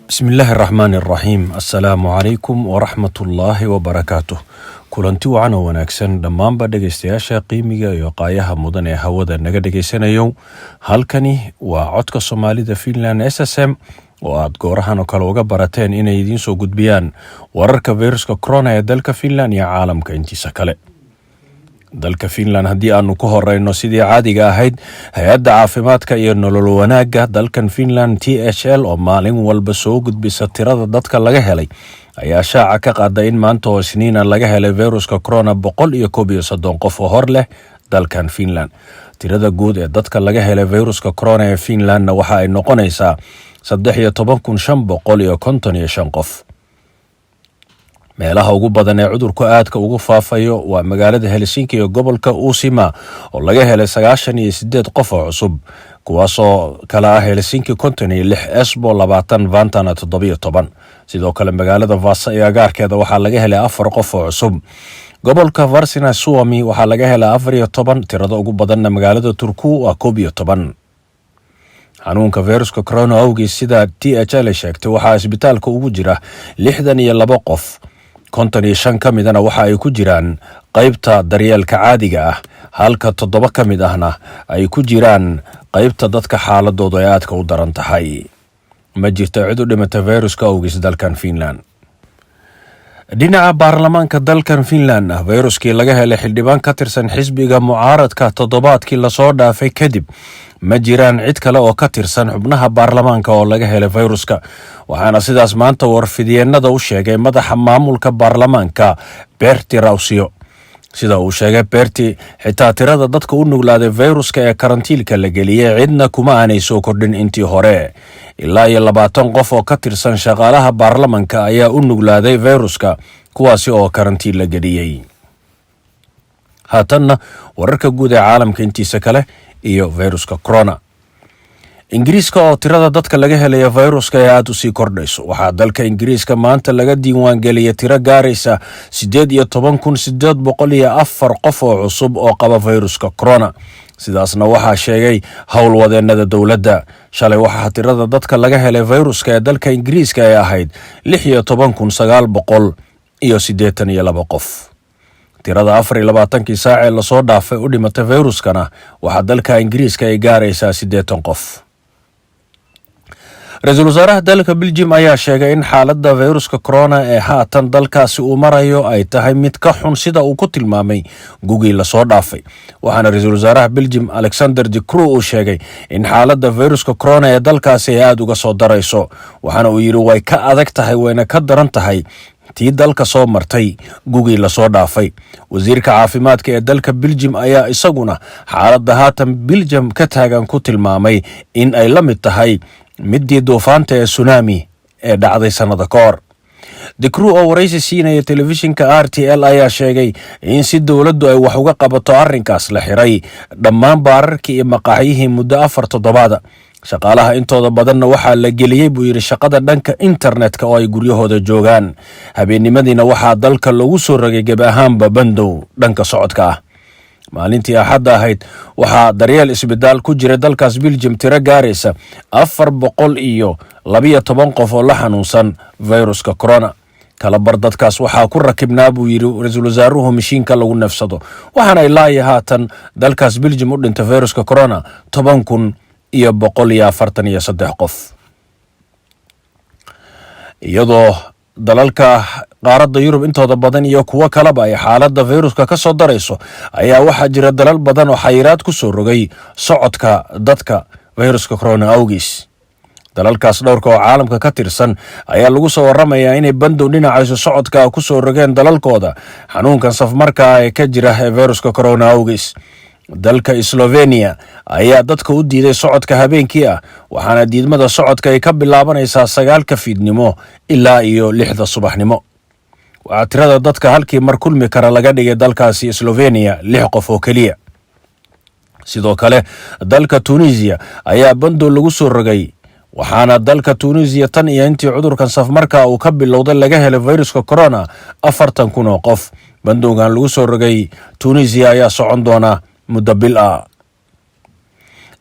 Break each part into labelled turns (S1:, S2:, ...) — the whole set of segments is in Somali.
S1: بسم الله الرحمن الرحيم السلام عليكم ورحمة الله وبركاته kulanti wacan oo wanaagsan dhammaanba dhegaystayaasha qiimiga iyo qaayaha mudan ee hawada naga dhegaysanayo halkani waa codka Soomaalida Finland SSM oo aad goorahan oo kale uga barateen inay idin soo gudbiyaan wararka viruska corona ee dalka Finland iyo caalamka intiisa kale. dalka Finland haddii aanu ku horeyno sidii caadiga ahayd hay'adda caafimaadka iyo nolol wanaagga dalkan Finland THL oo maalin walba soo gudbisa tirada dadka laga helay ayaa shaaca ka qaaday in maanta oo Isniina laga helay viruska corona 131 qof oo hor leh dalkan Finland. tirada guud ee dadka laga helay viruska corona ee Finlandna waxa ay noqonaysaa 13,555 qof. meelaha ugu badan ee cudurku aadka ugu faafayo waa magaalada Helsinki iyo gobolka Uusimaa oo laga helay 98 qof oo cusub, kuwaasoo kala ah Helsinki 56, Espoo 20, Vantaana 17. sidoo kale magaalada Vaasa iyo agaarkeeda waxaa laga helay 4 qof oo cusub. gobolka Varsinais-Suomi waxaa laga helay 14, tirada ugu badanna magaalada Turku waa 11. xanuunka viruska corona awgiis sida THL sheegtay waxaa isbitaalka ugu jira 62 qof. 55 ka midana waxa ay ku jiraan qaybta daryeelka caadiga ah, halka 7 ka mid ahna ay ku jiraan qaybta dadka xaaladoodu ay aadka u daran tahay. ma jirto cid u dhimatay viruska awgiis dalkan Finland. dhinaca baarlamaanka dalkan Finland viruskii laga helay xildhibaan ka tirsan xisbiga mucaaradka toddobaadkii la soo dhaafay kadib ma jiraan cid kale oo ka tirsan xubnaha baarlamaanka oo laga helay viruska, waxaana sidaas maanta warfidyeennada u sheegay madaxa maamulka baarlamaanka Pertti Rausio. sida uu sheegay Pertti, xitaa tirada dadka u nuglaaday viruska ee karantiilka la geliyay cidna kuma aanay soo kordhin intii hore. ilaa iyo 20 qof oo ka tirsan shaqaalaha baarlamaanka ayaa u nuglaaday viruska, kuwaasi oo karantiil la geliyay. haatanna wararka guud ee caalamka intiisa kale iyo viruska corona. Ingiriiska oo tirada dadka laga helay viruska ay aad u sii kordhayso, waxaa dalka Ingiriiska maanta laga diiwaan geliyay tiro gaaraysa 18,804 qof oo cusub oo qaba viruska corona. sidaasna waxaa sheegay howlwadeennada dowladda. shalay waxaa tirada dadka laga helay viruska ee dalka Ingiriiska ay ahayd 16,982 qof. tirada 24 saac ee lasoo dhaafay u dhimatay viruskana waxaa dalka Ingiriiska ay gaaraysaa 80 qof. ra-iisul wasaaraha dalka Belgium ayaa sheegay in xaaladda viruska corona ee haatan dalkaasi uu marayo ay tahay mid ka xun sida uu ku tilmaamay gugii la soo dhaafay. waxaana ra-iisul wasaaraha Belgium Alexander De Croo uu sheegay in xaaladda viruska corona ee dalkaasi ay aad uga soo darayso, waxaana uu yidhi way ka adag tahay wayna ka daran tahay tii dalka soo martay gugii la soo dhaafay. wasiirka caafimaadka ee dalka Belgium ayaa isaguna xaaladda haatan Belgium ka taagan ku tilmaamay in ay la mid tahay midii duufaanta ee tsunami ee dhacday sanada ka hor. De Croo oo waraysi siinaya telefishinka RTL ayaa sheegay in si dowladdu ay wax uga qabato arrinkaas la xiray dhammaan baararkii iyo maqaaxyihii muddo 4 toddobaad. shaqaalaha intooda badanna waxaa la geliyey buu yidhi shaqada dhanka internetka oo ay guryahooda joogaan. habeennimadiina waxaa dalka lagu soo rogay gebi ahaanba bandow dhanka socodka ah. maalintii axadda ahayd waxaa daryeel isbitaal ku jira dalkaas Belgium tiro gaaraysa 412 qof oo la xanuunsan viruska corona. kala bar dadkaas waxaa ku rakibnaa buu yidhi ra-iisul wasaaruhu mashiinka lagu neefsado, waxaana ilaa iyo haatan dalkaas Belgium u dhintay viruska corona 10,143 qof. iyadoo dalalka qaaradda Yurub intooda badan iyo kuwa kaleba ay xaaladda viruska ka soo darayso, ayaa waxaa jira dalal badan oo xayiraad ku soo rogay socodka dadka viruska corona awgiis. dalalkaas dhowrka oo caalamka ka tirsan ayaa lagu soo waramayaa inay bandow dhinacayso socodka ku soo rogeen dalalkooda xanuunkan safmarka ee ka jira ee viruska corona awgiis. dalka Slovenia ayaa dadka u diiday socodka habeenkii ah, waxaana diidmada socodka ay ka bilaabanaysaa 9 fiidnimo ilaa iyo 6 subaxnimo. waxaa tirada dadka halkii mar kulmi kara laga dhigay dalkaasi Slovenia 6 qof oo keliya. sidoo kale dalka Tunisia ayaa bandow lagu soo rogay, waxaana dalka Tunisia tan iyo intii cudurkan safmarka uu ka bilowday laga helay viruska corona 40,000 oo qof. bandowgan lagu soo rogay Tunisia ayaa socon doona muddo bil ah.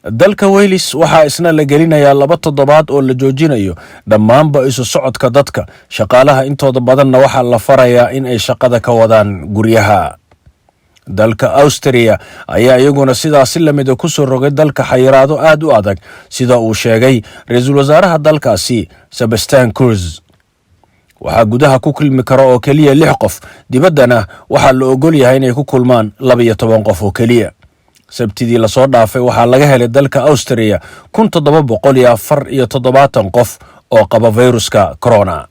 S1: dalka Wales waxaa isna la gelinayaa 2 toddobaad oo la joojinayo dhammaanba isu socodka dadka. Shaqaalaha intooda badanna waxaa la farayaa in ay shaqada ka wadaan guryaha. dalka Austria ayaa iyaguna sidaas la mid ah ku soo rogay dalka xayiraado aad u adag sida uu sheegay ra'iisul wasaaraha dalkaasi Sebastian Kurz. waxaa gudaha ku kulmi kara oo kaliya 6 qof, dibaddana waxaa la ogol yahay inay ku kulmaan 12 qof oo kaliya. sabtidii la soo dhaafay waxaa laga helay dalka Austria 1774 qof oo qaba viruska corona.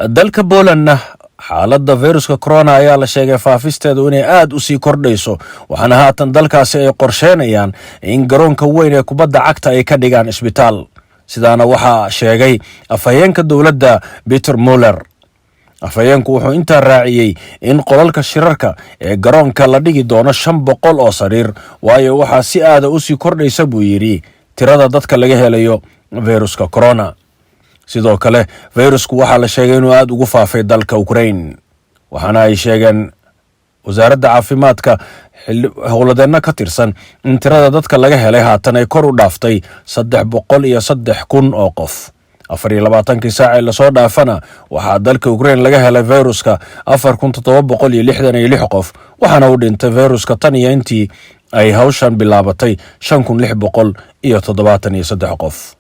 S1: dalka Polandna xaaladda viruska corona ayaa la sheegay faafisteedu inay aad u sii kordhayso, waxaana haatan dalkaasi ay qorsheynayaan in garoonka weyn ee kubadda cagta ay ka dhigaan isbitaal. sidaana waxaa sheegay afhayeenka dowladda Peter Muller. afhayeenku wuxuu intaa raaciyey in qolalka shirarka ee garoonka la dhigi doono 500 oo sariir, waayo waxaa si aada u sii kordhaysa buu yidhi tirada dadka laga helayo viruska corona. sidoo kale virusku waxaa la sheegay inuu aad ugu faafay dalka Ukraine, waxaana ay sheegeen wasaaradda caafimaadka howladeena ka tirsan in tirada dadka laga helay haatan ay kor u dhaaftay 303,000 oo qof. 24 saac la soo dhaafana waxaa dalka Ukraine laga helay viruska 4,766 qof, waxaana uu dhintay viruska tan iyo intii ay hawshan bilaabatay 5,673 qof.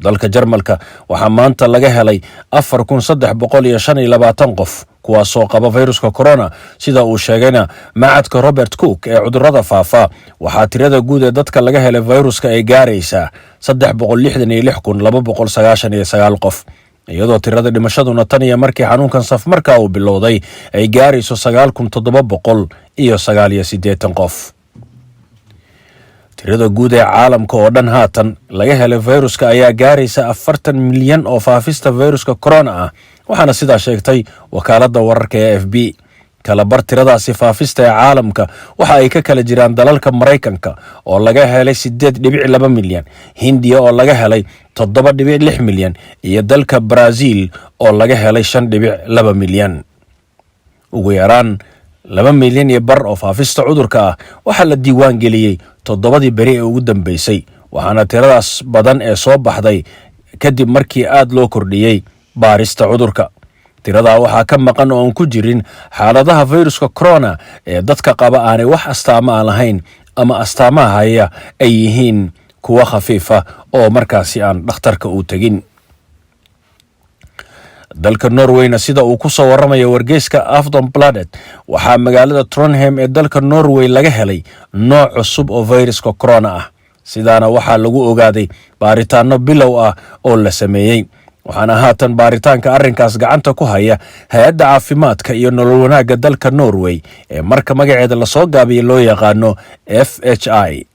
S1: dalka Jarmalka waxaa maanta laga helay 4,325 qof kuwaasoo qaba viruska corona, sida uu sheegayna macadka Robert Koch ee cudurrada faafa. waxaa tirada guud ee dadka laga helay viruska ay gaaraysaa 366,299 qof, iyadoo tirada dhimashaduna tan iyo markii xanuunkan safmarka uu bilowday ay gaarayso 9,789 qof. tirada guud ee caalamka oo dhan haatan laga helay viruska ayaa gaaraysa 40 milyan oo faafista viruska corona ah, waxaana sidaa sheegtay wakaaladda wararka ee AFP. kala bar tiradaasi faafista ee caalamka waxa ay ka kala jiraan dalalka Mareykanka oo laga helay 8.2 milyan, Hindiya oo laga helay 7.6 milyan, iyo dalka Brazil oo laga helay 5.2 milyan. ugu yaraan 2 milyan iyo bar oo faafista cudurka ah waxaa la diiwaan geliyey 7 beri ee ugu dambeysay, waxaana tiradaas badan ee soo baxday kadib markii aad loo kordhiyey baarista cudurka. tirada waxaa ka maqan oo aan ku jirin xaaladaha viruska corona ee dadka qaba aanay wax astaamo aan lahayn ama astaamaha haya ay yihiin kuwa khafiifa oo markaasi aan dhakhtarka u tagin. dalka Norwayna sida uu ku soo waramayo wargeyska Aftonbladet waxaa magaalada Trondheim ee dalka Norway laga helay nooc cusub oo viruska corona ah. sidaana waxaa lagu ogaaday baaritaano bilow ah oo la sameeyey, waxaana haatan baaritaanka arrinkaas gacanta ku haya hay'adda caafimaadka iyo nolol wanaagga dalka Norway ee marka magaceeda la soo gaabiyay loo yaqaano FHI.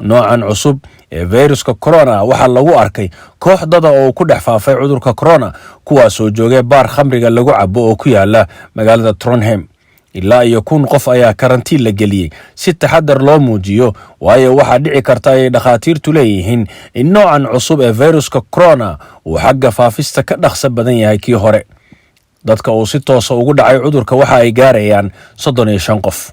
S1: noocan cusub ee viruska corona waxaa lagu arkay koox dad oo ku dhex faafay cudurka corona kuwaasoo joogay baar khamriga lagu cabo oo ku yaala magaalada Trondheim. ilaa iyo 1,000 qof ayaa karantiin la geliyey si taxadar loo muujiyo, waayo waxaa dhici karta ay dhakhaatiirtu leeyihiin in noocan cusub ee viruska corona uu xagga faafista ka dhaqso badan yahay kii hore. dadka uu si toos ugu dhacay cudurka waxa ay gaarayaan 35 qof.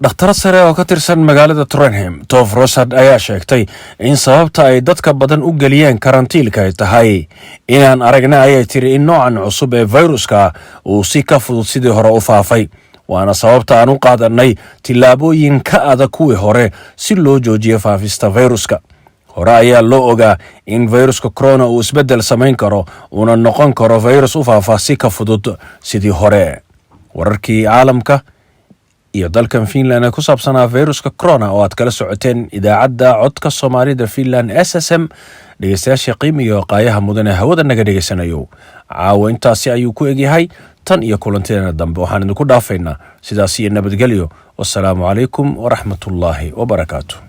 S1: dhakhtar sare oo ka tirsan magaalada Trondheim, Tove Rosad, ayaa sheegtay in sababta ay dadka badan u geliyeen karantiilka ay tahay inaan aragna ayay tiri in noocan cusub ee viruska uu si ka fudud sidii hore u faafay, waana sababta aan u qaadanay tillaabooyin ka adag kuwii hore si loo joojiyo faafista viruska. hore ayaa loo ogaa in viruska corona uu isbeddel samayn karo uuna noqon karo virus u faafa si ka fudud sidii hore. wararkii caalamka iyo dalkan Finland ee ku saabsanaa viruska corona oo aad kala socoteen idaacadda codka Soomaalida Finland SSM. dhegeystayaasha qiimiga qaayaha mudane hawada naga dhegeysanayo, caawa intaasi ayuu ku egyahay. tan iyo kulanteena dambe waxaan idinku dhaafaynaa sidaas iyo nabadgelyo. wassalaamu calaykum waraxmatullaahi wabarakaatuh.